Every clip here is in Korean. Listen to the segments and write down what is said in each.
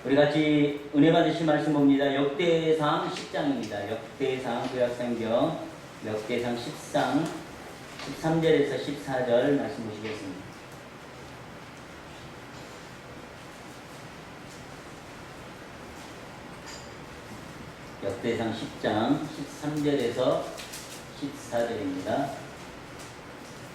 우리 같이 은혜 받으실 말씀 봅니다. 역대상 10장입니다. 역대상 구약성경 역대상 10상 13절에서 14절 말씀 보시겠습니다. 역대상 10장 13절에서 14절입니다.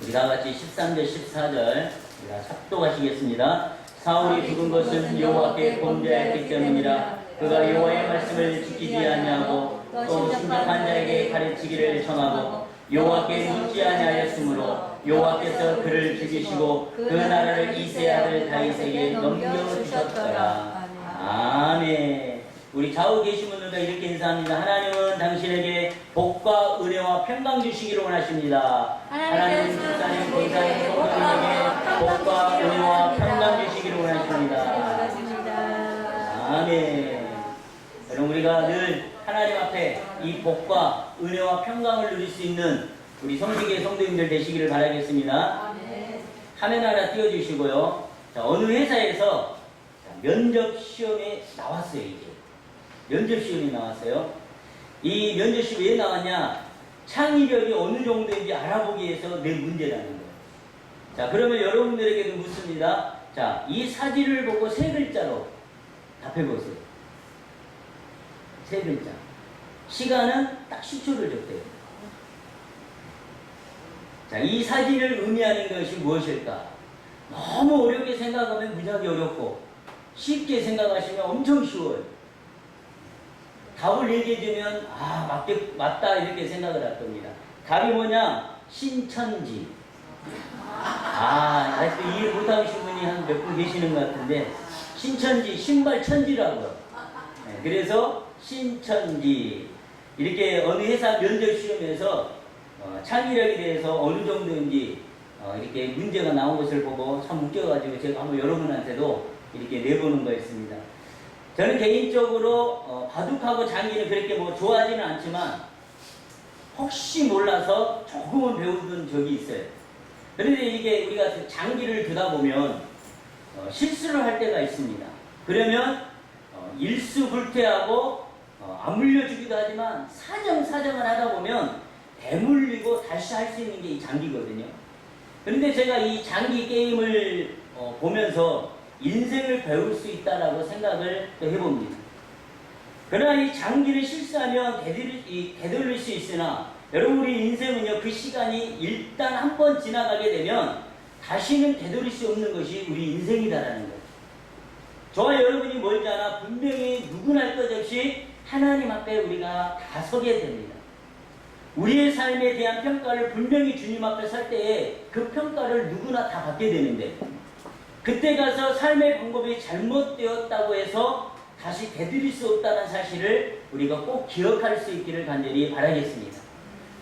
우리 다 같이 13절 14절 우리가 합독하시겠습니다. 사울이 죽은 것은 여호와께 범죄하였기 때문이라. 그가 여호와의 말씀을 지키지 아니하고 또 순종한 자에게 가르치기를 청하고 여호와께 묻지 아니하였으므로 여호와께서 그를 죽이시고 그 나라를 이세 아들 다윗에게 넘겨주셨더라. 아멘. 우리 좌우 계신 분들과 이렇게 인사합니다. 하나님은 당신에게 복과 은혜와 평강 주시기를 원하십니다. 하나님은 집사님, 권사님, 성도님에게 복과 은혜와 평강 주시기를 원하십니다. 아멘. 여러분, 우리가 늘 하나님 앞에 이 복과 은혜와 평강을 누릴 수 있는 우리 성식의 성도님들 되시기를 바라겠습니다. 화면 하나 띄워주시고요. 자, 어느 회사에서 면접 시험에 나왔어요. 이제 면접 시험이 나왔어요. 이 면접 시험이 왜 나왔냐? 창의력이 어느 정도인지 알아보기 위해서 낸 문제라는 거예요. 자, 그러면 여러분들에게도 묻습니다. 자, 이 사진을 보고 세 글자로 답해보세요. 세 글자. 시간은 딱 10초를 줬대요. 자, 이 사진을 의미하는 것이 무엇일까? 너무 어렵게 생각하면 무지하게 어렵고, 쉽게 생각하시면 엄청 쉬워요. 답을 얘기해주면 맞다 이렇게 생각을 할 겁니다. 답이 뭐냐? 신천지. 아직도 이해 못하신 분이 한 몇 분 계시는 것 같은데, 신천지, 신발천지라고요. 네, 그래서 신천지. 이렇게 어느 회사 면접 시험에서 창의력에 대해서 어느 정도인지 이렇게 문제가 나온 것을 보고 참 웃겨가지고 제가 한번 여러분한테도 이렇게 내보는 거였습니다. 저는 개인적으로 바둑하고 장기는 그렇게 뭐 좋아하지는 않지만 혹시 몰라서 조금은 배우던 적이 있어요. 그런데 이게 우리가 장기를 두다 보면 실수를 할 때가 있습니다. 그러면 일수불퇴하고 안 물려주기도 하지만 사정을 하다 보면 대물리고 다시 할 수 있는 게 이 장기거든요. 그런데 제가 이 장기 게임을 보면서 인생을 배울 수 있다라고 생각을 또 해봅니다. 그러나 이 장기를 실수하면 되돌릴 수 있으나 여러분, 우리 인생은요, 그 시간이 일단 한 번 지나가게 되면 다시는 되돌릴 수 없는 것이 우리 인생이다라는 거예요. 저와 여러분이 멀지 않아 분명히 누구나 할 것 없이 하나님 앞에 우리가 다 서게 됩니다. 우리의 삶에 대한 평가를 분명히 주님 앞에 설 때에 그 평가를 누구나 다 받게 되는데, 그때 가서 삶의 방법이 잘못되었다고 해서 다시 되돌릴 수 없다는 사실을 우리가 꼭 기억할 수 있기를 간절히 바라겠습니다.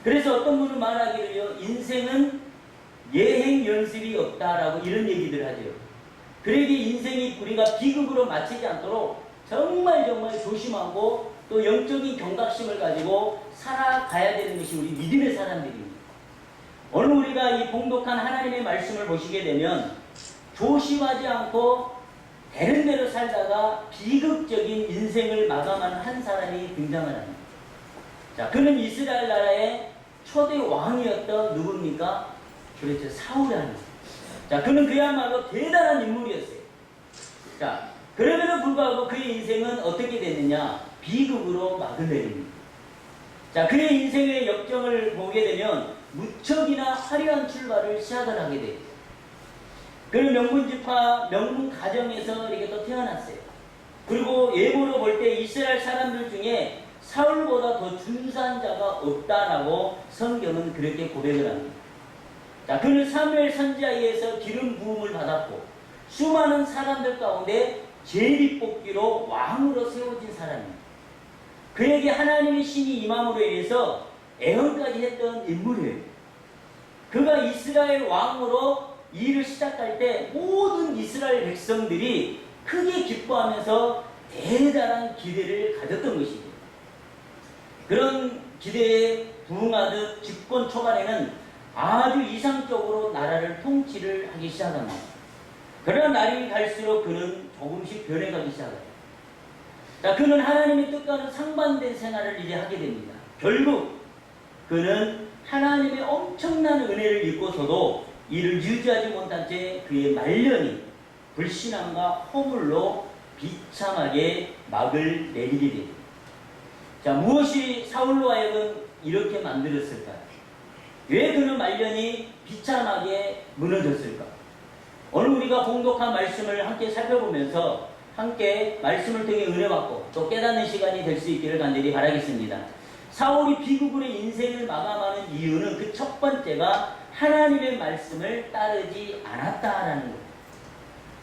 그래서 어떤 분은 말하기를요, 인생은 예행 연습이 없다라고 이런 얘기들 하죠. 그러기 인생이 우리가 비극으로 마치지 않도록 정말 조심하고 또 영적인 경각심을 가지고 살아가야 되는 것이 우리 믿음의 사람들입니다. 오늘 우리가 이 봉독한 하나님의 말씀을 보시게 되면 조심하지 않고 되는 대로 살다가 비극적인 인생을 마감하는 한 사람이 등장을 합니다. 자, 그는 이스라엘 나라의 초대 왕이었던 누굽니까? 그렇죠, 사울이라는. 자, 그는 그야말로 대단한 인물이었어요. 자, 그럼에도 불구하고 그의 인생은 어떻게 됐느냐? 비극으로 막으내립니다. 자, 그의 인생의 역정을 보게 되면 무척이나 화려한 출발을 시작을 하게 돼요. 그는 명문지파, 명문가정에서 이렇게 또 태어났어요. 그리고 예고로 볼 때 이스라엘 사람들 중에 사울보다 더 준수한 자가 없다라고 성경은 그렇게 고백을 합니다. 자, 그는 사무엘 선지자에 의해서 기름 부음을 받았고 수많은 사람들 가운데 제비 뽑기로 왕으로 세워진 사람입니다. 그에게 하나님의 신이 임함으로 인해서 애언까지 했던 인물이에요. 그가 이스라엘 왕으로 일을 시작할 때 모든 이스라엘 백성들이 크게 기뻐하면서 대단한 기대를 가졌던 것입니다. 그런 기대에 부응하듯 집권 초반에는 아주 이상적으로 나라를 통치를 하기 시작합니다. 그러나 날이 갈수록 그는 조금씩 변해가기 시작해요. 자, 그는 하나님의 뜻과는 상반된 생활을 이제 하게 됩니다. 결국 그는 하나님의 엄청난 은혜를 입고서도 이를 유지하지 못한 채 그의 말년이 불신앙과 허물로 비참하게 막을 내리게 됩니다. 자, 무엇이 사울로 하여금 이렇게 만들었을까요? 왜 그는 말년이 비참하게 무너졌을까? 오늘 우리가 봉독한 말씀을 함께 살펴보면서 함께 말씀을 통해 은혜받고 또 깨닫는 시간이 될 수 있기를 간절히 바라겠습니다. 사울이 비극으로 인생을 마감하는 이유는 그 첫 번째가 하나님의 말씀을 따르지 않았다라는 거예요.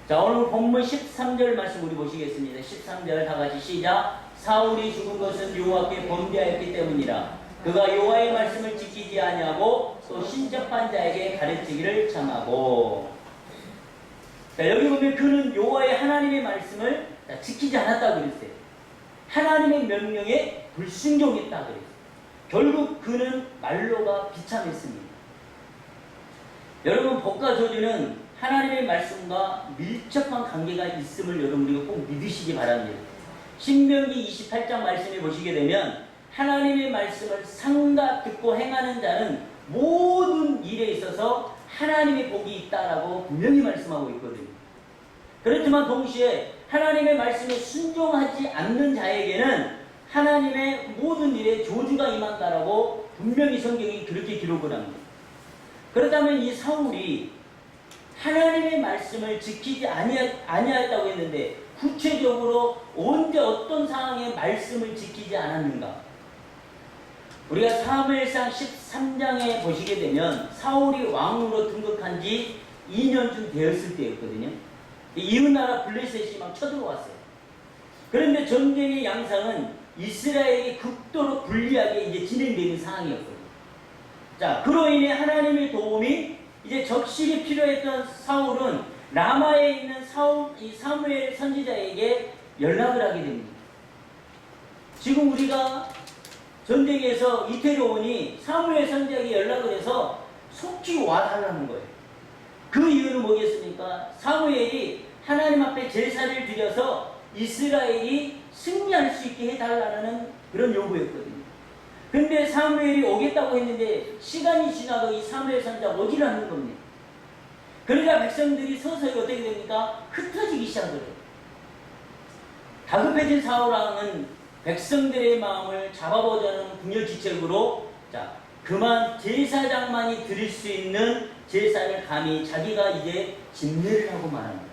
자, 오늘 본문 13절 말씀 우리 보시겠습니다. 13절 다 같이 시작. 사울이 죽은 것은 여호와께 범죄하였기 때문이라. 그가 여호와의 말씀을 지키지 아니하고 또 신접한 자에게 가르치기를 청하고. 자, 여기 보면 그는 여호와의 하나님의 말씀을 지키지 않았다고 그랬어요. 하나님의 명령에 불순종했다고 그랬어요. 결국 그는 말로가 비참했습니다. 여러분, 복과 저주는 하나님의 말씀과 밀접한 관계가 있음을 여러분 우리가 꼭 믿으시기 바랍니다. 신명기 28장 말씀에 보시게 되면 하나님의 말씀을 삼가 듣고 행하는 자는 모든 일에 있어서 하나님의 복이 있다라고 분명히 말씀하고 있거든요. 그렇지만 동시에 하나님의 말씀에 순종하지 않는 자에게는 하나님의 모든 일에 저주가 임한다라고 분명히 성경이 그렇게 기록을 합니다. 그렇다면 이 사울이 하나님의 말씀을 지키지 아니하였다고 했는데 구체적으로 언제 어떤 상황에 말씀을 지키지 않았는가? 우리가 사무엘상 13장에 보시게 되면 사울이 왕으로 등극한 지 2년쯤 되었을 때였거든요. 이웃나라 블레셋이 막 쳐들어왔어요. 그런데 전쟁의 양상은 이스라엘이 극도로 불리하게 이제 진행되는 상황이었거든요. 자, 그로 인해 하나님의 도움이 이제 적실히 필요했던 사울은 라마에 있는 이 사무엘 선지자에게 연락을 하게 됩니다. 지금 우리가 전쟁에서 이태로온이 사무엘 선지자에게 연락을 해서 속히 와달라는 거예요. 그 이유는 뭐겠습니까? 사무엘이 하나님 앞에 제사를 드려서 이스라엘이 승리할 수 있게 해달라는 그런 요구였거든요. 근데 사무엘이 오겠다고 했는데 시간이 지나도 이 사무엘 선지자가 오질 않는 겁니다. 그러자 백성들이 서서히 어떻게 됩니까? 흩어지기 시작해요. 다급해진 사울왕은 백성들의 마음을 잡아보자는 궁여지책으로 자, 그만 제사장만이 드릴 수 있는 제사를 감히 자기가 이제 진례를 하고 말합니다.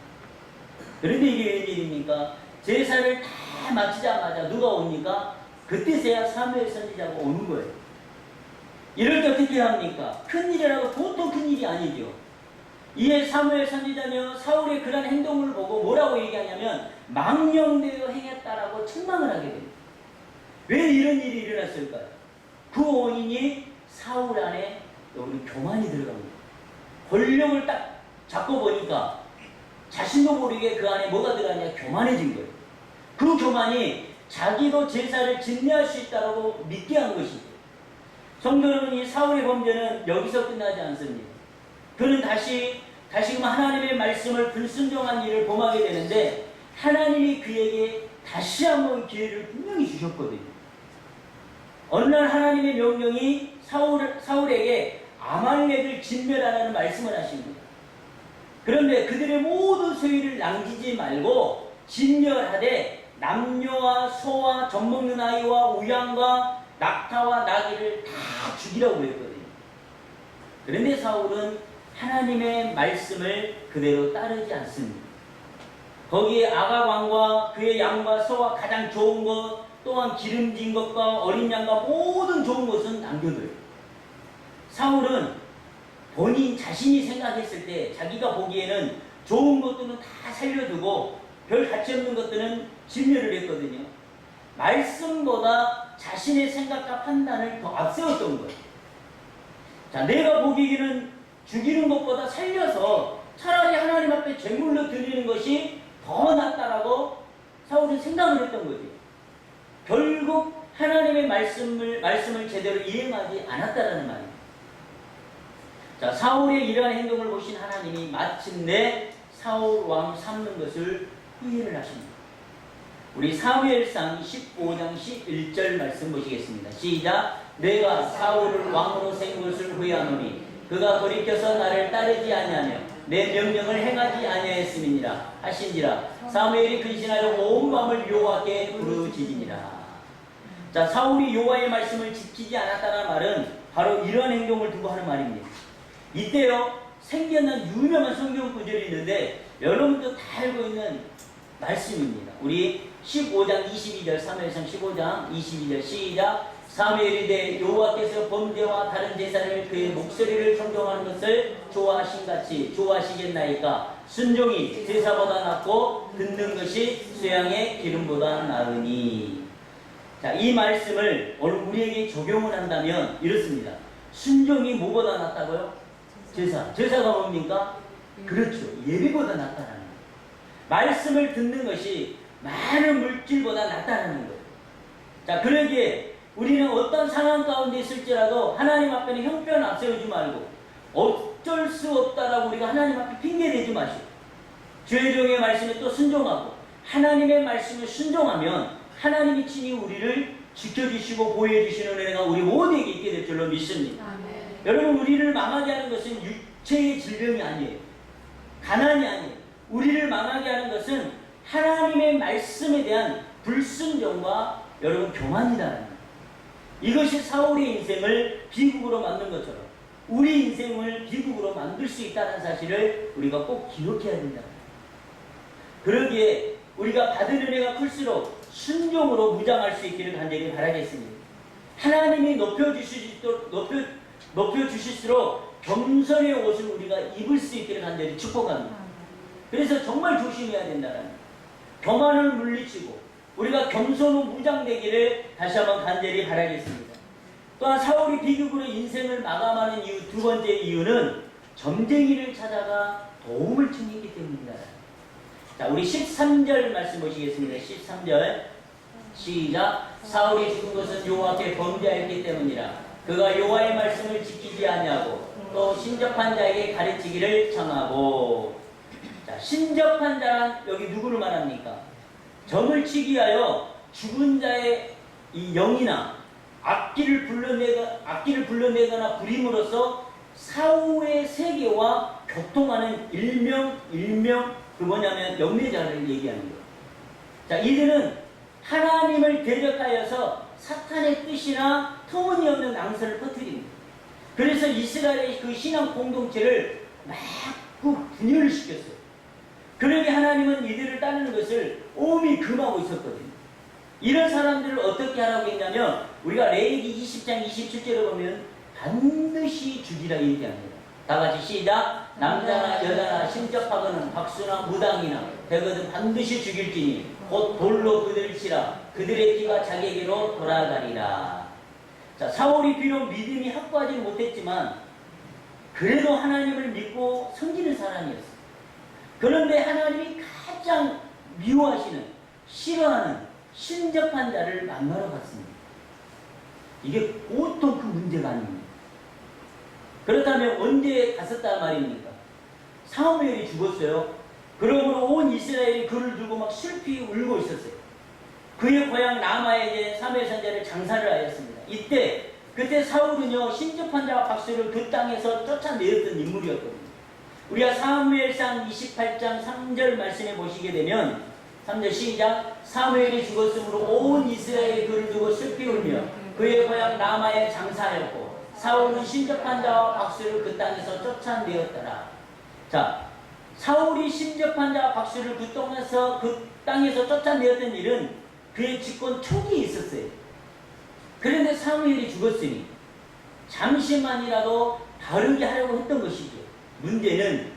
그런데 이게 웬일입니까? 제사를 다 마치자마자 누가 옵니까? 그때서야 사무엘 선지자가 오는 거예요. 이럴 때 어떻게 합니까? 큰일이라고 보통 큰일이 아니죠. 이에 사무엘 선지자는 사울의 그런 행동을 보고 뭐라고 얘기하냐면 망령되어 행했다라고 책망을 하게 됩니다. 왜 이런 일이 일어났을까요? 그 원인이 사울 안에 여기 교만이 들어갑니다. 권력을 딱 잡고 보니까 자신도 모르게 그 안에 뭐가 들어가냐? 교만해진 거예요. 그 교만이 자기도 제사를 진례할 수 있다고 믿게 한 것이죠. 성도 여러분, 이 사울의 범죄는 여기서 끝나지 않습니다. 그는 다시금 하나님의 말씀을 불순종한 일을 범하게 되는데 하나님이 그에게 다시 한번 기회를 분명히 주셨거든요. 어느 날 하나님의 명령이 사울에게 아말렉을 진멸하라는 말씀을 하십니다. 그런데 그들의 모든 소유를 남기지 말고 진멸하되 남녀와 소와 젖먹는 아이와 우양과 낙타와 나귀를 다 죽이라고 했거든요. 그런데 사울은 하나님의 말씀을 그대로 따르지 않습니다. 거기에 아가왕과 그의 양과 소와 가장 좋은 것, 또한 기름진 것과 어린 양과 모든 좋은 것은 남겨둬요. 사울은 본인 자신이 생각했을 때 자기가 보기에는 좋은 것들은 다 살려두고 별 가치 없는 것들은 진멸을 했거든요. 말씀보다 자신의 생각과 판단을 더 앞세웠던 거예요. 자, 내가 보기에는 죽이는 것보다 살려서 차라리 하나님 앞에 제물로 드리는 것이 더 낫다라고 사울은 생각을 했던 거죠. 결국 하나님의 말씀을 제대로 이행하지 않았다라는 말이에요. 자, 사울의 이러한 행동을 보신 하나님이 마침내 사울 왕 삼는 것을 후회를 하십니다. 우리 사무엘상 15장 11절 말씀 보시겠습니다. 시작. 내가 사울을 왕으로 세운 것을 후회하노니 그가 돌이켜서 나를 따르지 아니하며 내 명령을 행하지 아니하였음이니라 하신지라. 사무엘이 근신하여 온 마음을 여호와께 부르짖으니라. 자, 사울이 여호와의 말씀을 지키지 않았다는 말은 바로 이런 행동을 두고 하는 말입니다. 이때요 생겨난 유명한 성경 구절이 있는데 여러분도 다 알고 있는 말씀입니다. 우리 15장 22절, 사무엘상 15장 22절 시작. 사무엘이 되 여호와께서 범죄와 다른 제사를 그의 목소리를 존경하는 것을 좋아하신같이 좋아하시겠나이까. 순종이 제사보다 낫고 듣는 것이 수양의 기름보다 나으니. 자, 이 말씀을 오늘 우리에게 적용을 한다면 이렇습니다. 순종이 뭐보다 낫다고요? 제사가 뭡니까? 그렇죠. 예배보다 낫다는 거예요. 말씀을 듣는 것이 많은 물질보다 낫다는 거예요. 자, 그러기에 우리는 어떤 상황 가운데 있을지라도 하나님 앞에는 형편 앞세우지 말고 어쩔 수 없다라고 우리가 하나님 앞에 핑계대지 마시고 주의 종의 말씀에 또 순종하고 하나님의 말씀에 순종하면 하나님이 친히 우리를 지켜주시고 보호해주시는 은혜가 우리 모두에게 있게 될 줄로 믿습니다. 아멘. 여러분, 우리를 망하게 하는 것은 육체의 질병이 아니에요. 가난이 아니에요. 우리를 망하게 하는 것은 하나님의 말씀에 대한 불순종과 여러분 교만이라는 거예요. 이것이 사울의 인생을 비극으로 만든 것처럼 우리 인생을 비극으로 만들 수 있다는 사실을 우리가 꼭 기억해야 된다. 그러기에 우리가 받은 은혜가 클수록 순종으로 무장할 수 있기를 간절히 바라겠습니다. 하나님이 높여주실수록 겸손의 옷을 우리가 입을 수 있기를 간절히 축복합니다. 그래서 정말 조심해야 된다는 거예요. 교만을 물리치고 우리가 겸손으로 무장되기를 다시 한번 간절히 바라겠습니다. 또한 사울이 비극으로 인생을 마감하는 이유, 두 번째 이유는 점쟁이를 찾아가 도움을 청했기 때문입니다. 자, 우리 13절 말씀 보시겠습니다. 13절 시작. 사울이 죽은 것은 여호와께 범죄하였기 때문이라. 그가 여호와의 말씀을 지키지 아니하고 또 신접한 자에게 가르치기를 청하고. 자, 신접한 자란 여기 누구를 말합니까? 점을 치기 위하여 죽은 자의 이 영이나 악기를 불러내거나 부림으로써 사후의 세계와 교통하는 일명 그 뭐냐면 영매자를 얘기하는 거예요. 자, 이들은 하나님을 대적하여서 사탄의 뜻이나 터무니없는 낭설을 퍼뜨립니다. 그래서 이스라엘의 그 신앙 공동체를 막 분열을 시켰어요. 그러게 하나님은 이들을 따르는 것을 오미 금하고 있었거든요. 이런 사람들을 어떻게 하라고 했냐면 우리가 레위기 20장 27절에 보면 반드시 죽이라 얘기합니다. 다 같이 시작. 남자나 여자나 신접하거든 박수나 무당이나 되거든 반드시 죽일지니 곧 돌로 그들을 치라. 그들의 피가 자기에게로 돌아가리라. 자, 사울이 비록 믿음이 확고하지 못했지만 그래도 하나님을 믿고 섬기는 사람이었어요. 그런데 하나님이 가장 미워하시는, 싫어하는 신접한 자를 만나러 갔습니다. 이게 보통 그 문제가 아닙니다. 그렇다면 언제 갔었단 말입니까? 사무엘이 죽었어요. 그러므로 온 이스라엘이 그를 두고 막 슬피 울고 있었어요. 그의 고향 라마에 이제 사무엘 선지자를 장사를 하였습니다. 그때 사울은요 신접한 자와 박수를 그 땅에서 쫓아내었던 인물이었거든요. 우리가 사무엘상 28장 3절 말씀에 보시게 되면 3절 시작. 사무엘이 죽었으므로 온 이스라엘이 그를 두고 슬피 울며 그의 고향 라마에 장사하였고 사울은 신접한 자와 박수를 그 땅에서 쫓아내었더라. 자, 사울이 신접한 자와 박수를 그 땅에서 쫓아내었던 일은 그의 집권 초기에 있었어요. 그런데 사무엘이 죽었으니 잠시만이라도 다르게 하려고 했던 것이죠. 문제는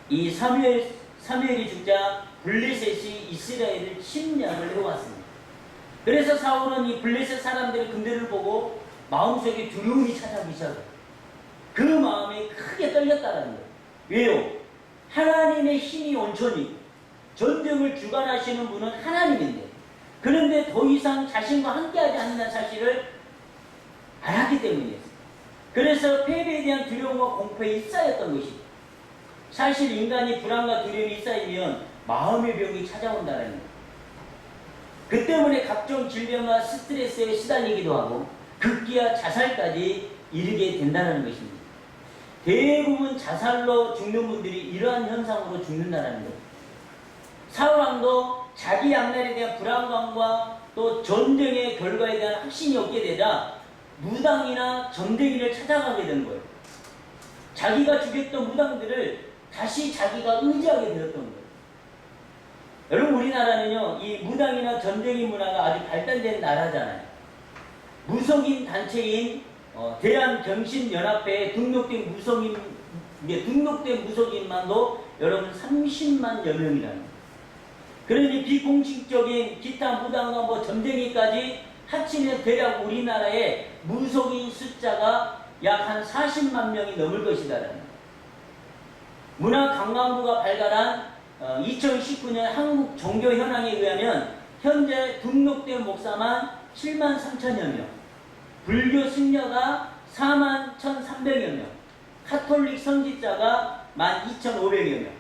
이 사무엘이 죽자 블레셋이 이스라엘을 침략을 해왔습니다. 그래서 사울은 이 블레셋 사람들의 군대를 보고 마음속에 두려움이 찾아오기 시작해요. 그 마음이 크게 떨렸다는 거예요. 왜요? 하나님의 힘이 온천이 전쟁을 주관하시는 분은 하나님인데 그런데 더 이상 자신과 함께하지 않는다는 사실을 알았기 때문이었어요. 그래서 패배에 대한 두려움과 공포에 쌓였던 것이죠. 사실 인간이 불안과 두려움이 쌓이면 마음의 병이 찾아온다는 거예요. 그 때문에 각종 질병과 스트레스에 시달리기도 하고 급기야 자살까지 이르게 된다는 것입니다. 대부분 자살로 죽는 분들이 이러한 현상으로 죽는다는 거예요. 사울왕도 자기 앞날에 대한 불안감과 또 전쟁의 결과에 대한 확신이 없게 되자 무당이나 점쟁이를 찾아가게 된 거예요. 자기가 죽였던 무당들을 다시 자기가 의지하게 되었던 거예요. 여러분, 우리나라는요, 이 무당이나 점쟁이 문화가 아주 발달된 나라잖아요. 무속인 단체인 대한경신연합회에 등록된 무속인만도 여러분 30만여 명이라는 거예요. 그러니 비공식적인 기타 무당과 뭐 점쟁이까지 합치면 대략 우리나라의 무속인 숫자가 약 한 40만 명이 넘을 것이다라는 거예요. 문화관광부가 발간한 2019년 한국 종교 현황에 의하면 현재 등록된 목사만 7만 3천여 명, 불교 승려가 4만 1,300여 명, 카톨릭 선지자가 12,500여 명.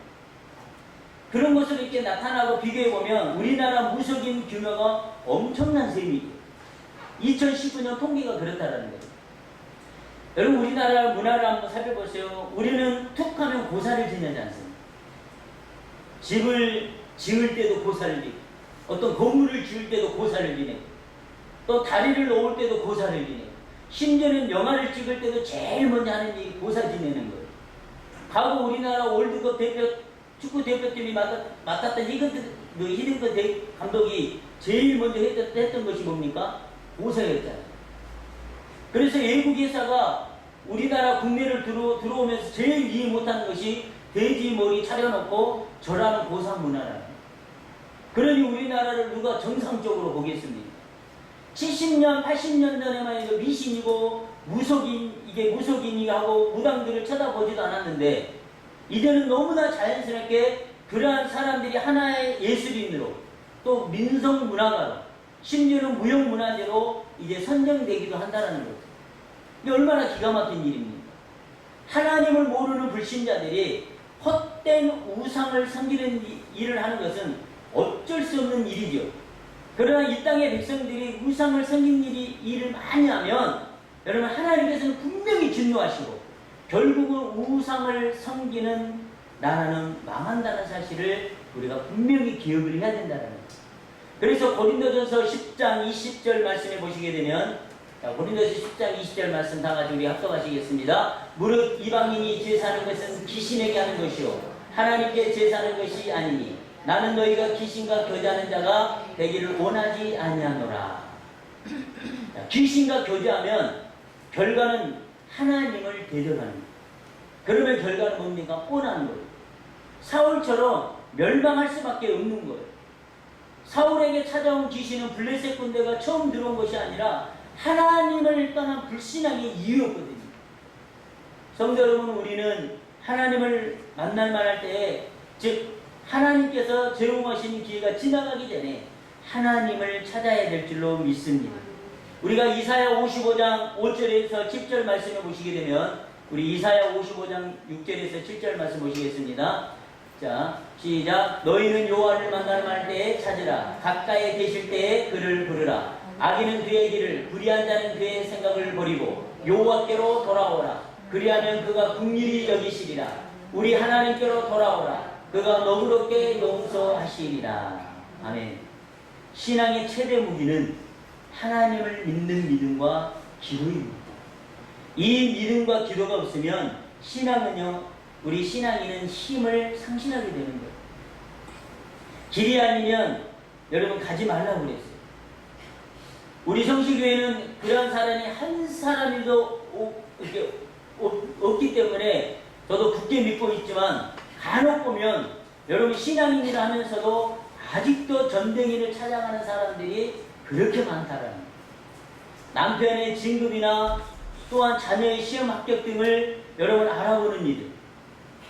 그런 것으로 이렇게 나타나고 비교해보면 우리나라 무속인 규모가 엄청난 셈이죠. 2019년 통계가 그렇다는 거예요. 여러분, 우리나라 문화를 한번 살펴보세요. 우리는 툭 하면 고사를 지내지 않습니까? 집을 지을 때도 고사를 지내고, 어떤 건물을 지을 때도 고사를 지내고, 또 다리를 놓을 때도 고사를 지내고, 심지어는 영화를 찍을 때도 제일 먼저 하는 일이 고사 지내는 거예요. 과거 우리나라 월드컵 축구 대표팀이 맡았던 히딩크 감독이 제일 먼저 했던 것이 뭡니까? 고사였잖아요. 그래서 외국 회사가 우리나라 국내를 들어오면서 제일 이해 못하는 것이 돼지 머리 차려놓고 절하는 고사 문화라는. 그러니 우리나라를 누가 정상적으로 보겠습니까? 70년, 80년 전에만 해도 미신이고 무속인이 하고 무당들을 쳐다보지도 않았는데 이제는 너무나 자연스럽게 그러한 사람들이 하나의 예술인으로 또 민속 문화가로 심지어는 무형문화재로 이제 선정되기도 한다는 거죠. 이게 얼마나 기가 막힌 일입니까? 하나님을 모르는 불신자들이 헛된 우상을 섬기는 일을 하는 것은 어쩔 수 없는 일이죠. 그러나 이 땅의 백성들이 우상을 섬기는 일을 많이 하면 여러분, 하나님께서는 분명히 진노하시고 결국은 우상을 섬기는 나라는 망한다는 사실을 우리가 분명히 기억을 해야 된다는 거예요. 그래서 고린도전서 10장 20절 말씀해 보시게 되면, 고린도전서 10장 20절 말씀 다 같이 우리 합독하시겠습니다. 무릇 이방인이 제사하는 것은 귀신에게 하는 것이요 하나님께 제사하는 것이 아니니 나는 너희가 귀신과 교제하는 자가 되기를 원하지 아니하노라. 귀신과 교제하면 결과는 하나님을 대적하는 거예요. 그러면 결과는 뭡니까? 뻔한 거예요. 사울처럼 멸망할 수밖에 없는 거예요. 사울에게 찾아온 귀신은 블레셋 군대가 처음 들어온 것이 아니라 하나님을 떠난 불신앙의 이유였거든요. 성도 여러분, 우리는 하나님을 만날 만할 때에, 즉 하나님께서 제공하신 기회가 지나가기 전에 하나님을 찾아야 될 줄로 믿습니다. 우리가 이사야 55장 5절에서 10절 말씀을 보시게 되면, 우리 이사야 55장 6절에서 7절 말씀 보시겠습니다. 자, 시작. 너희는 여호와를 만날 때에 찾으라. 가까이에 계실 때에 그를 부르라. 악인은 그의 길을, 불의한 자는 그의 생각을 버리고 여호와께로 돌아오라. 그리하면 그가 긍휼히 여기시리라. 우리 하나님께로 돌아오라. 그가 너그럽게 용서하시리라. 아멘. 신앙의 최대 무기는 하나님을 믿는 믿음과 기도입니다. 이 믿음과 기도가 없으면 신앙은요, 우리 신앙인은 힘을 상실하게 되는 거예요. 길이 아니면 여러분 가지 말라고 그랬어요. 우리 성실교회는 그런 사람이 한 사람이도 없기 때문에 저도 굳게 믿고 있지만, 간혹 보면 여러분 신앙인이라 하면서도 아직도 점쟁이를 찾아가는 사람들이 그렇게 많다라는 거예요. 남편의 진급이나 또한 자녀의 시험 합격 등을 여러분 알아보는 일들,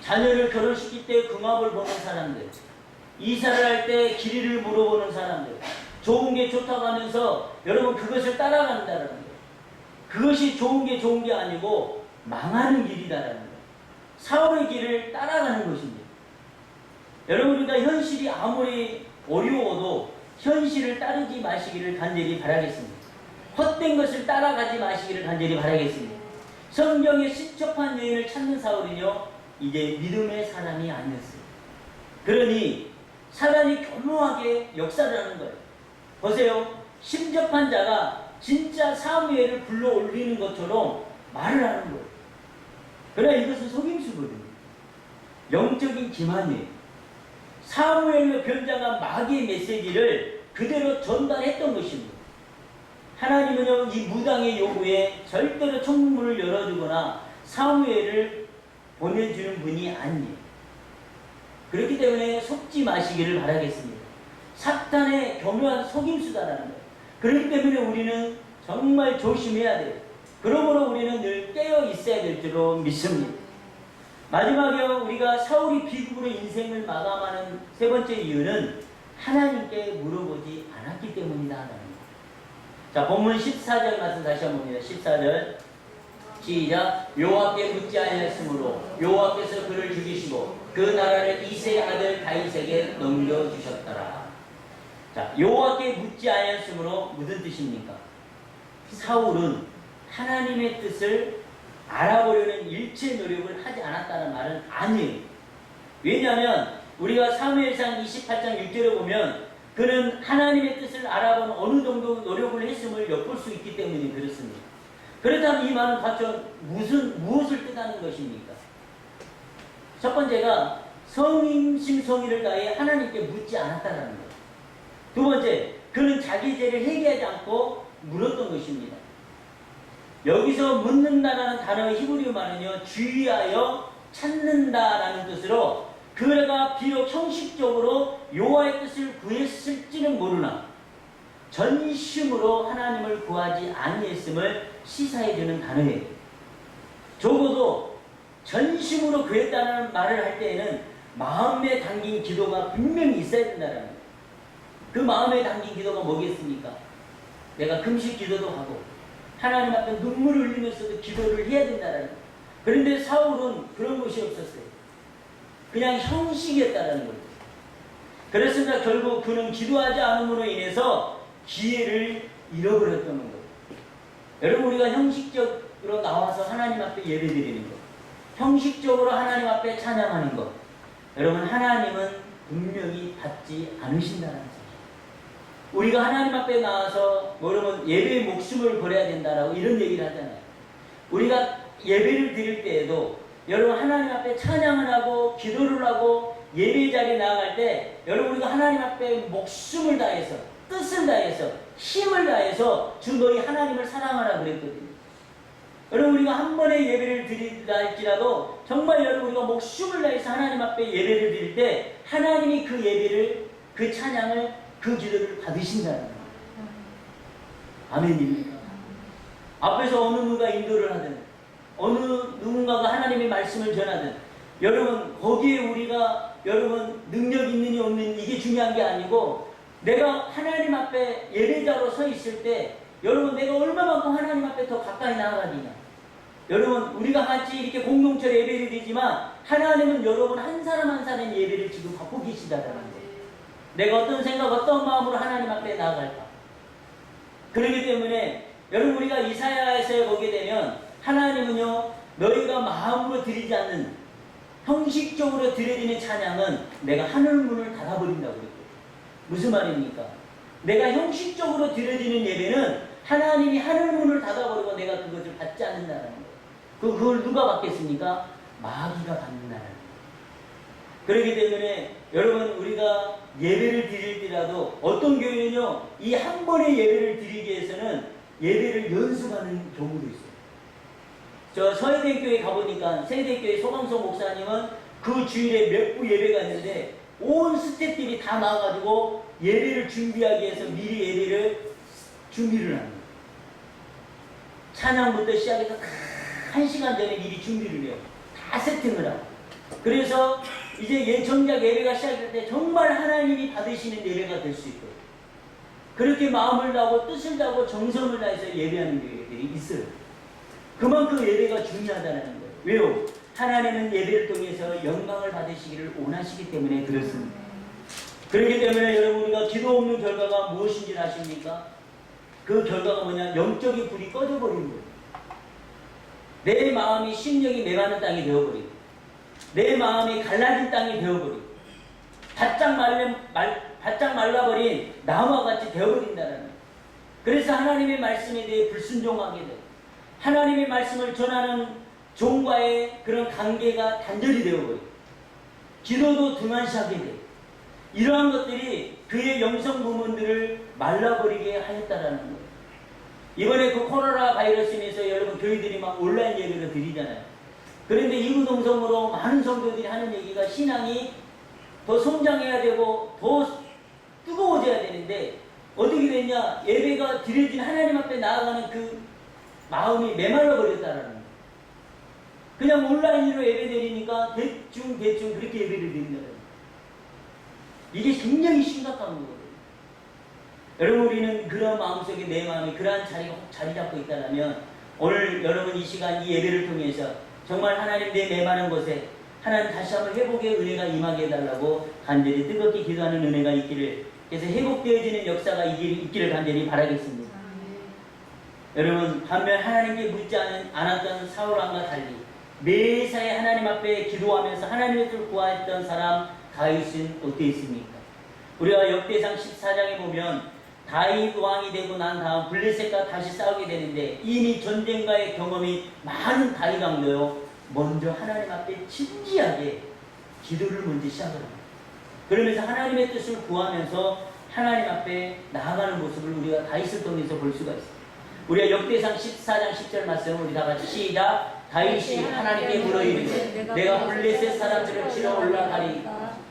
자녀를 결혼시킬 때 궁합을 보는 사람들, 이사를 할 때 길이를 물어보는 사람들, 좋은 게 좋다고 하면서 여러분 그것을 따라간다는 거예요. 그것이 좋은 게 아니고 망하는 길이다라는 거예요. 사울의 길을 따라가는 것입니다. 여러분, 우리가 현실이 아무리 어려워도 현실을 따르지 마시기를 간절히 바라겠습니다. 헛된 것을 따라가지 마시기를 간절히 바라겠습니다. 성경에 신첩한 여인을 찾는 사울은요, 이제 믿음의 사람이 아니었어요. 그러니 사단이 교묘하게 역사를 하는 거예요. 보세요. 신접한 자가 진짜 사무엘을 불러 올리는 것처럼 말을 하는 거예요. 그러나 이것은 속임수거든요. 영적인 기만이에요. 사무엘로 변장한 마귀의 메시지를 그대로 전달했던 것입니다. 하나님은요, 이 무당의 요구에 절대로 천문을 열어주거나 사무엘을 보내주는 분이 아니에요. 그렇기 때문에 속지 마시기를 바라겠습니다. 사탄의 교묘한 속임수다라는 거예요. 그렇기 때문에 우리는 정말 조심해야 돼요. 그러므로 우리는 늘 깨어 있어야 될 줄로 믿습니다. 마지막에 우리가 사울이 비극으로 인생을 마감하는 세 번째 이유는 하나님께 물어보지 않았기 때문이다. 자, 본문 14절 말씀 다시 한번 봅니다. 14절 시작. 여호와께 묻지 아니하였으므로 여호와께서 그를 죽이시고 그 나라를 이새의 아들 다윗에게 넘겨주셨더라. 자, 여호와께 묻지 아니하였으므로 무슨 뜻입니까? 사울은 하나님의 뜻을 알아보려는 일체 노력을 하지 않았다는 말은 아니에요. 왜냐하면 우리가 사무엘상 28장 6절에 보면 그는 하나님의 뜻을 알아보는 어느 정도 노력을 했음을 엿볼 수 있기 때문에 그렇습니다. 그렇다면 이 말은 과연 무엇을 뜻하는 것입니까? 첫 번째가 성심성의를 다해 하나님께 묻지 않았다는 것. 두 번째, 그는 자기 죄를 회개하지 않고 물었던 것입니다. 여기서 묻는다라는 단어의 히브리어 말은요, 주의하여 찾는다라는 뜻으로 그가 비록 형식적으로 여호와의 뜻을 구했을지는 모르나 전심으로 하나님을 구하지 아니했음을 시사해주는 단어예요. 적어도 전심으로 구했다는 말을 할 때에는 마음에 담긴 기도가 분명히 있어야 된다는 거예요. 그 마음에 담긴 기도가 뭐겠습니까? 내가 금식 기도도 하고 하나님 앞에 눈물을 흘리면서도 기도를 해야 된다는 거예요. 그런데 사울은 그런 것이 없었어요. 그냥 형식이었다는 거예요. 그렇습니다. 결국 그는 기도하지 않음으로 인해서 기회를 잃어버렸던 거예요. 여러분, 우리가 형식적으로 나와서 하나님 앞에 예배드리는 것, 형식적으로 하나님 앞에 찬양하는 것, 여러분, 하나님은 분명히 받지 않으신다는 사실. 우리가 하나님 앞에 나와서 여러분 예배의 목숨을 걸어야 된다라고 이런 얘기를 하잖아요. 우리가 예배를 드릴 때에도 여러분 하나님 앞에 찬양을 하고 기도를 하고 예배 자리에 나아갈 때 여러분 우리가 하나님 앞에 목숨을 다해서 뜻을 다해서 힘을 다해서 주 너희 하나님을 사랑하라 그랬거든요. 여러분 우리가 한 번의 예배를 드린다 할지라도 정말 여러분 우리가 목숨을 다해서 하나님 앞에 예배를 드릴 때 하나님이 그 예배를 그 찬양을 그 기도를 받으신다는 거예요. 아멘입니까? 앞에서 어느 누가 인도를 하든 어느 누군가가 하나님의 말씀을 전하든 여러분 거기에 우리가 여러분 능력 있느냐 없느냐 이게 중요한 게 아니고 내가 하나님 앞에 예배자로 서 있을 때 여러분 내가 얼마만큼 하나님 앞에 더 가까이 나아가느냐. 여러분 우리가 같이 이렇게 공동체로 예배를 드리지만 하나님은 여러분 한 사람 한 사람의 예배를 지금 받고 계시다라는 거예요. 내가 어떤 생각 어떤 마음으로 하나님 앞에 나아갈까. 그렇기 때문에 여러분 우리가 이사야에서 보게 되면 하나님은요 너희가 마음으로 드리지 않는 형식적으로 드려지는 찬양은 내가 하늘 문을 닫아버린다고 그랬거든요. 무슨 말입니까? 내가 형식적으로 드려지는 예배는 하나님이 하늘 문을 닫아버리고 내가 그것을 받지 않는다는 거예요. 그걸 누가 받겠습니까? 마귀가 받는다는 거예요. 그렇기 때문에 여러분 우리가 예배를 드릴 때라도 어떤 교회는요 이 한 번의 예배를 드리기 위해서는 예배를 연습하는 경우도 있어요. 저 서해대교회 가보니까 세대교회 소강성 목사님은 그 주일에 몇 부 예배가 있는데 온 스태프들이 다 나와가지고 예배를 준비하기 위해서 미리 예배를 준비를 합니다. 찬양부터 시작해서 1시간 전에 미리 준비를 해요. 다 세팅을 하고. 그래서 이제 정작 예배가 시작될 때 정말 하나님이 받으시는 예배가 될 수 있고 그렇게 마음을 다하고 뜻을 다하고 정성을 다해서 예배하는 교회들이 있어요. 그만큼 예배가 중요하다는 거예요. 왜요? 하나님은 예배를 통해서 영광을 받으시기를 원하시기 때문에 그렇습니다. 그렇기 때문에 여러분 우리가 기도 없는 결과가 무엇인지 아십니까? 그 결과가 뭐냐? 영적인 불이 꺼져버리는 거예요. 내 마음이 심령이 메마른 땅이 되어버리고 내 마음이 갈라진 땅이 되어버리고 바짝 말라버린 나무와 같이 되어버린다는 거예요. 그래서 하나님의 말씀에 대해 불순종하게 돼요. 하나님의 말씀을 전하는 종과의 그런 관계가 단절이 되어버리고 기도도 등한시하게 돼요. 이러한 것들이 그의 영성 부문들을 말라버리게 하였다라는 거예요. 이번에 그 코로나 바이러스 인해서 여러분 교회들이 막 온라인 예배를 드리잖아요. 그런데 이구동성으로 많은 성도들이 하는 얘기가 신앙이 더 성장해야 되고 더 뜨거워져야 되는데 어떻게 됐냐? 예배가 드려진 하나님 앞에 나아가는 그 마음이 메말라 버렸다라는 거예요. 그냥 온라인으로 예배 드리니까 대충 그렇게 예배를 드린다는 거예요. 이게 굉장히 심각한 거거든요. 여러분 우리는 그런 마음속에 내 마음이 그러한 자리가 자리 잡고 있다면 오늘 여러분 이 시간 이 예배를 통해서 정말 하나님 내 메마른 곳에 하나님 다시 한번 회복의 은혜가 임하게 해달라고 간절히 뜨겁게 기도하는 은혜가 있기를, 그래서 회복되어지는 역사가 있기를 간절히 바라겠습니다. 여러분 반면 하나님께 묻지 않았던 사울왕과 달리 매사에 하나님 앞에 기도하면서 하나님의 뜻을 구하였던 사람 다윗은 어땠습니까? 우리가 역대상 14장에 보면 다윗 왕이 되고 난 다음 블레셋과 다시 싸우게 되는데 이미 전쟁과의 경험이 많은 다윗 왕도요 먼저 하나님 앞에 진지하게 기도를 먼저 시작합니다. 그러면서 하나님의 뜻을 구하면서 하나님 앞에 나아가는 모습을 우리가 다윗을 통해서 볼 수가 있습니다. 우리가 역대상 14장 10절 말씀을 우리 다 같이 시작. 다윗이 하나님께 물어 이르되 내가 블레셋 사람들을 치러 올라가리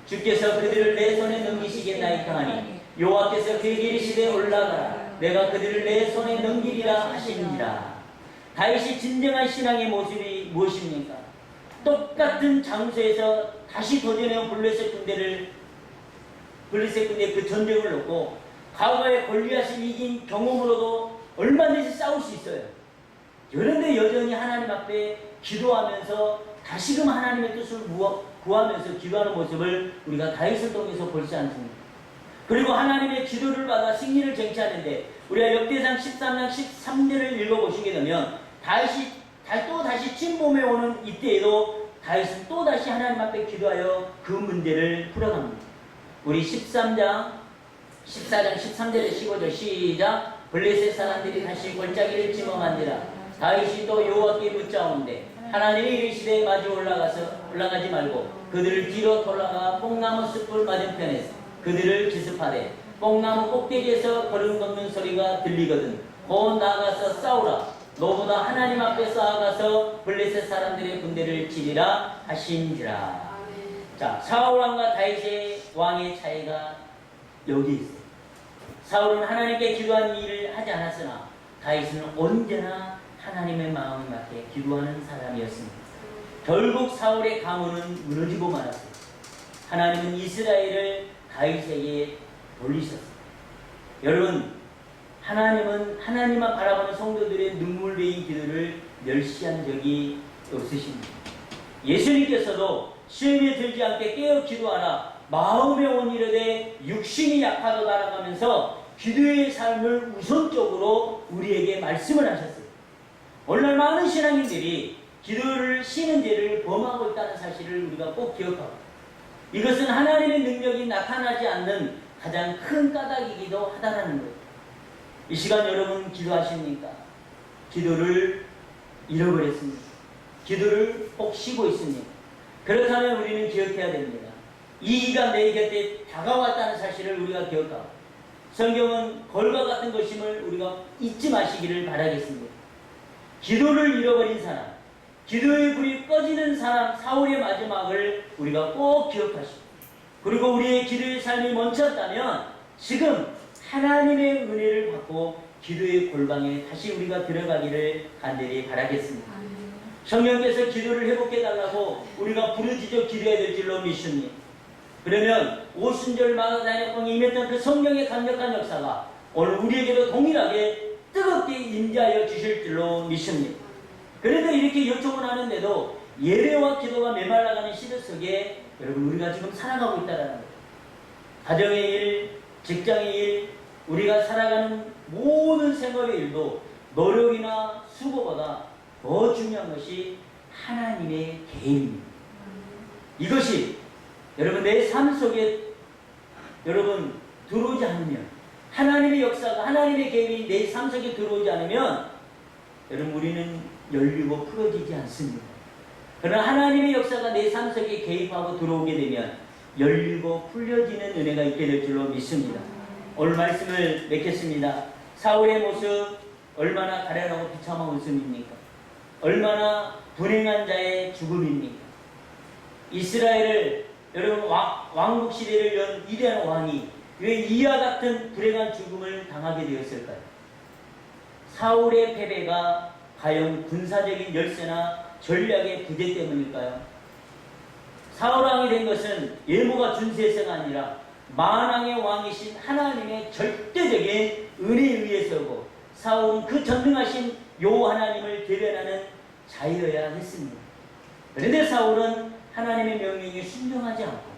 주께서 그들을 내 손에 넘기시겠나이까 하니 여호와께서 그에게 이르시되 올라가라 내가 그들을 내 손에 넘기리라 하시니라. 다윗이 진정한 신앙의 모습이 무엇입니까? 똑같은 장소에서 다시 도전해온 블레셋 군대 그 전쟁을 놓고 과거에 골리앗을 이긴 경험으로도 얼마든지 싸울 수 있어요. 그런데 여전히 하나님 앞에 기도하면서 다시금 하나님의 뜻을 구하면서 기도하는 모습을 우리가 다윗을 통해서 볼 수 않습니다. 그리고 하나님의 기도를 받아 승리를 쟁취하는데 우리가 역대상 13장 13절을 읽어보시게 되면 다윗이 또다시 침범해 오는 이때에도 다윗은 또다시 하나님 앞에 기도하여 그 문제를 풀어갑니다. 우리 14장 13절에 15절 시작. 블레셋 사람들이 다시 골짜기를 찜험한지라 다윗이 또 여호와께 묻자오는데 하나님이 이르시되 마주 올라가지 말고 그들을 뒤로 돌아가 뽕나무 숯불 맞은편에서 그들을 기습하되 뽕나무 꼭대기에서 걸음 걷는 소리가 들리거든 곧 나아가서 싸우라 너보다 하나님 앞에 싸아가서 블레셋 사람들의 군대를 치리라 하신지라. 자, 사울왕과 다윗의 왕의 차이가 여기 있어요. 사울은 하나님께 기도한 일을 하지 않았으나 다윗은 언제나 하나님의 마음에 맞게 기도하는 사람이었습니다. 결국 사울의 가문은 무너지고 말았어요. 하나님은 이스라엘을 다윗에게 돌리셨어요. 여러분, 하나님은 하나님만 바라보는 성도들의 눈물베인 기도를 멸시한 적이 없으십니다. 예수님께서도 시험에 들지 않게 깨어 기도하라 마음에 온 이르되 육신이 약하도 날아가면서 기도의 삶을 우선적으로 우리에게 말씀을 하셨어요. 오늘날 많은 신앙인들이 기도를 쉬는 죄를 범하고 있다는 사실을 우리가 꼭 기억하고 이것은 하나님의 능력이 나타나지 않는 가장 큰 까닭이기도 하다는 거예요. 이 시간 여러분 기도하십니까? 기도를 잃어버렸습니까? 기도를 꼭 쉬고 있습니까? 그렇다면 우리는 기억해야 됩니다. 이 기가 내 곁에 다가왔다는 사실을 우리가 기억하고 성경은 걸과 같은 것임을 우리가 잊지 마시기를 바라겠습니다. 기도를 잃어버린 사람, 기도의 불이 꺼지는 사람 사울의 마지막을 우리가 꼭 기억하시고 그리고 우리의 기도의 삶이 멈췄다면 지금 하나님의 은혜를 받고 기도의 골방에 다시 우리가 들어가기를 간절히 바라겠습니다. 성령께서 기도를 회복해달라고 우리가 부르짖어 기도해야 될 줄로 믿습니다. 그러면 오순절 마가다락방에 임했던 그 성령의 강력한 역사가 오늘 우리에게도 동일하게 뜨겁게 임재하여 주실 줄로 믿습니다. 그런데 이렇게 요청을 하는데도 예배와 기도가 메말라가는 시대 속에 여러분 우리가 지금 살아가고 있다는 거예요. 가정의 일, 직장의 일, 우리가 살아가는 모든 생활의 일도 노력이나 수고보다 더 중요한 것이 하나님의 계획입니다. 이것이 여러분 내 삶 속에 여러분 들어오지 않으면, 하나님의 역사가, 하나님의 계획이 내 삶 속에 들어오지 않으면 여러분 우리는 열리고 풀어지지 않습니다. 그러나 하나님의 역사가 내 삶 속에 개입하고 들어오게 되면 열리고 풀려지는 은혜가 있게 될 줄로 믿습니다. 오늘 말씀을 맺겠습니다. 사울의 모습 얼마나 가련하고 비참한 모습입니까? 얼마나 불행한 자의 죽음입니까? 이스라엘을 여러분 왕국 시대를 연 위대한 왕이 왜 이와 같은 불행한 죽음을 당하게 되었을까요? 사울의 패배가 과연 군사적인 열세나 전략의 부재 때문일까요? 사울왕이 된 것은 예모가 준세세가 아니라 만왕의 왕이신 하나님의 절대적인 은혜에 의해서고, 사울은 그 전능하신 요 하나님을 대변하는 자여야 했습니다. 그런데 사울은 하나님의 명령에 순종하지 않고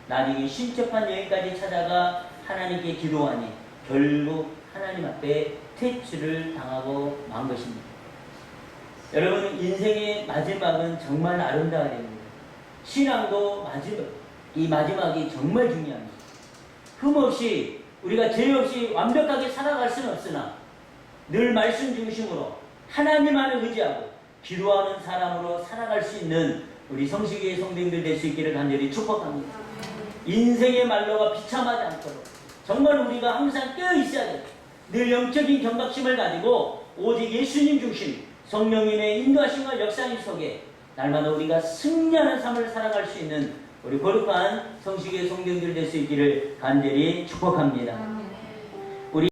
나중에 신접한 여인까지 찾아가 하나님께 기도하니 결국 하나님 앞에 퇴치를 당하고 만 것입니다. 여러분 인생의 마지막은 정말 아름다워야 됩니다. 신앙도 이 마지막이 정말 중요합니다. 흠없이 우리가 죄 없이 완벽하게 살아갈 수는 없으나 늘 말씀 중심으로 하나님만을 의지하고 기도하는 사람으로 살아갈 수 있는 우리 성식의 성도님들 될 수 있기를 간절히 축복합니다. 인생의 말로가 비참하지 않도록 정말 우리가 항상 깨어 있어야 돼요. 늘 영적인 경각심을 가지고 오직 예수님 중심, 성령님의 인도하심과 역사님 속에 날마다 우리가 승리하는 삶을 살아갈 수 있는 우리 거룩한 성식의 성도님들 될 수 있기를 간절히 축복합니다.